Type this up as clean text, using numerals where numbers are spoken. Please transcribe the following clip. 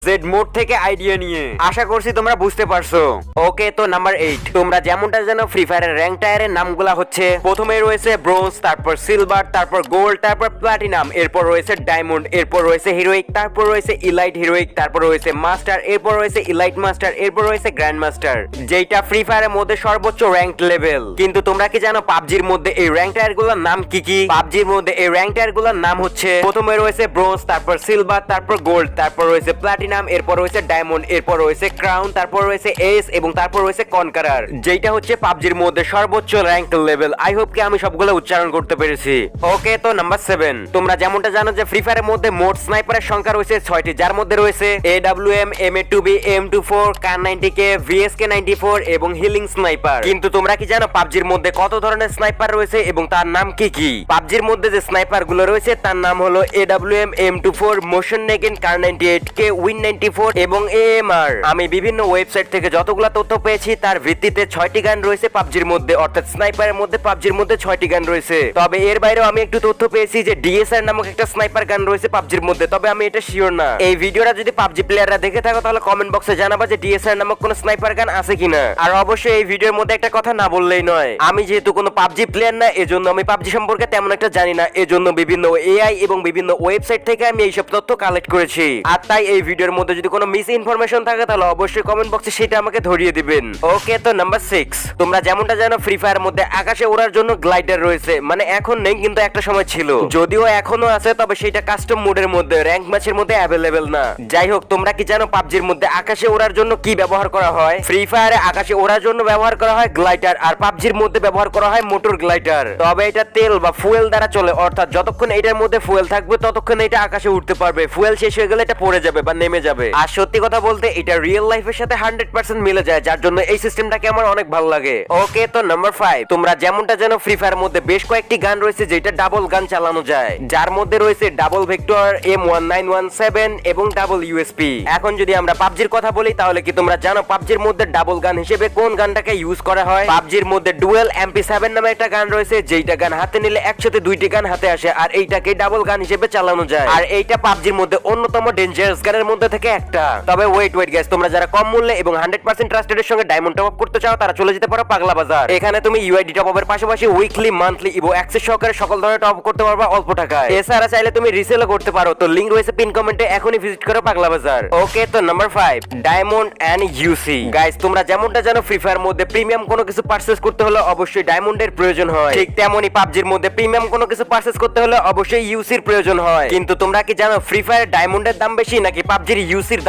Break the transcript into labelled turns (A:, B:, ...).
A: Z mode থেকে idea নিয়ে। আশা করছি তোমরা বুঝতে পারছো। ওকে, তো নাম্বার 8, তোমরা যেমনটা জানো ফ্রি ফায়ারের র্যাঙ্ক টায়ারের নামগুলা হচ্ছে, প্রথমে রয়েছে ব্রোঞ্জ, তারপর সিলভার, তারপর গোল্ড, তারপর প্লাটিনাম, এরপর রয়েছে ডায়মন্ড, এরপর রয়েছে হিরোইক, তারপর রয়েছে ইলাইট হিরোইক, তারপর রয়েছে মাস্টার, এরপর রয়েছে ইলাইট মাস্টার, এরপর রয়েছে গ্র্যান্ড মাস্টার, যেটা ফ্রি ফায়ারের মধ্যে সর্বোচ্চ র্যাঙ্ক লেভেল। কিন্তু তোমরা কি জানো পাবজির মধ্যে এই র্যাঙ্ক টায়ার গুলোর নাম কি কি? পাবজির মধ্যে এই র্যাঙ্ক টায়ার গুলোর নাম হচ্ছে, প্রথমে রয়েছে ব্রোঞ্জ, তারপর সিলভার, তারপর গোল্ড, তারপর রয়েছে প্লাটিনাম, এরপর রয়েছে ডায়মন্ড, এরপর রয়েছে ক্রাউন, তারপর রয়েছে এস এবং তারপর রয়েছে কনকারার, যেটা হচ্ছে পাবজির মধ্যে সর্বোচ্চ র্যাঙ্ক লেভেল। আই হোপ কি আমি সবগুলো উচ্চারণ করতে পেরেছি। ওকে, তো নাম্বার 7, তোমরা যেমনটা জানো যে ফ্রি ফায়ারের মধ্যে মোট স্নাইপারের সংখ্যা রয়েছে 6টি, যার মধ্যে রয়েছে AWM, MA2B, M24, Kar90K, VSK94 এবং হিলিং স্নাইপার। কিন্তু তোমরা কি জানো পাবজির মধ্যে কত ধরনের স্নাইপার রয়েছে এবং তার নাম কি কি? পাবজির মধ্যে যে স্নাইপার গুলো রয়েছে তার নাম হলো AWM, M24, motion নেগেন, Kar98K, Win94 এবং AMR। আমি বিভিন্ন ওয়েবসাইট থেকে যতগুলো তথ্য পেয়েছি তার ভিত্তিতে 6টি গান রয়েছে পাবজির মধ্যে, অর্থাৎ স্নাইপারের মধ্যে পাবজির মধ্যে 6টি গান রয়েছে। তবে এর বাইরেও আমি একটু তথ্য পেয়েছি যে DSR নামক একটা স্নাইপার গান রয়েছে পাবজির মধ্যে, তবে আমি এটা শিওর না। এই ভিডিওটা যদি পাবজি প্লেয়াররা দেখে থাকো তাহলে কমেন্ট বক্সে জানাবা যে DSR নামক কোন স্নাইপার গান আছে কিনা। আর অবশ্যই এই ভিডিওর মধ্যে একটা কথা না বললেই নয়, আমি যেহেতু কোনো পাবজি প্লেয়ার না, এজন্য আমি পাবজি সম্পর্কে তেমন একটা জানি না, এজন্য বিভিন্ন AI এবং বিভিন্ন ওয়েবসাইট থেকে আমি এইসব তথ্য কালেক্ট করেছি। আর তাই এই ভিডিওর মধ্যে যদি কোনো মিস ইনফরমেশন থাকে তাহলে অবশ্যই কমেন্ট বক্সে সেটা আমাকে ধরিয়ে দিবেন। ওকে, তো নাম্বার 6, তোমরা যেমনটা জানো ফ্রি ফায়ার মধ্যে আকাশে ওড়ার জন্য গ্লাইডার রয়েছে, মানে এখন নেই কিন্তু একটা সময় ছিল, যদিও এখনো আছে, তবে সেটা কাস্টম মোডের মধ্যে, র্যাঙ্ক ম্যাচের মধ্যে অ্যাভেলেবেল না। যাই হোক, তোমরা কি জানো পাবজির মধ্যে আকাশে ওড়ার জন্য কি ব্যবহার করা হয়? ফ্রি ফায়ারে আকাশে ওড়ার জন্য ব্যবহার করা হয় গ্লাইডার, আর পাবজির মধ্যে ব্যবহার করা হয় মোটর গ্লাইডার। তবে এটা তেল বা ফুয়েল দ্বারা চলে, অর্থাৎ যতক্ষণ এটার মধ্যে ফুয়েল থাকবে ততক্ষণ এটা আকাশে উঠতে পারবে, ফুয়েল শেষ হয়ে গেলে এটা পড়ে যাবে বা নেমে যাবে। আর সত্যি কথা বলতে এটা রিয়েল লাইফের সাথে 100% মিলে যায়, যার জন্য এই সিস্টেমটাকে আমার অনেক ভালো লাগে। ওকে, তো নাম্বার 5, তোমরা যেমনটা জানো ফ্রি ফায়ার মধ্যে বেশ কয়েকটি গান রয়েছে যেটা ডাবল গান চালানো যায়, যার মধ্যে রয়েছে ডাবল ভেক্টর, M1917 এবং ডাবল USP। এখন যদি আমরা পাবজির কথা বলি তাহলে কি তোমরা জানো পাবজির মধ্যে ডাবল গান হিসেবে কোন গানটাকে ইউজ করা হয়? পাবজির মধ্যে ডুয়েল MP7 নামে একটা গান রয়েছে, যেইটা গান হাতে নিলে একসাথে 2টি গান হাতে আসে, আর এইটাকে ডাবল গান হিসেবে চালানো যায়। আর এইটা পাবজির মধ্যে অন্যতম ডেঞ্জারাস গানের মধ্যে থেকে একটা। তবে ওয়েট গাইস, তোমরা যারা কম মূল্যে এবং 100% ট্রাস্টেড এর সঙ্গে ডায়মন্ড টপ আপ করতে চাও তারা চলে যেতে পারো পাগলা বাজার। এখানে তুমি UID টপ আপের পাশাপাশি উইকলি, মান্থলি ইভো অ্যাক্সেস সহকারে সকল ধরনের টপ আপ করতে পারবা অল্প টাকায়। এছাড়া চাইলে তুমি রিসেলও করতে পারো, তো লিংক রয়েছে পিন কমেন্টে, এখনই ভিজিট করো পাগলা বাজার। ওকে, তো number 5, diamond and UC। Guys, তোমরা যেমনটা জানো ফ্রি ফায়ার মধ্যে প্রিমিয়াম কোনো কিছু পারচেজ করতে হলে অবশ্যই ডায়মন্ডের প্রয়োজন হয়, ঠিক তেমনি পাবজির মধ্যে প্রিমিয়াম কোনো কিছু পারচেজ করতে হলে অবশ্যই UC এর প্রয়োজন হয়। কিন্তু তোমরা কি জানো ফ্রি ফায়ার ডায়মন্ডের দাম বেশি নাকি পাবজির UC এর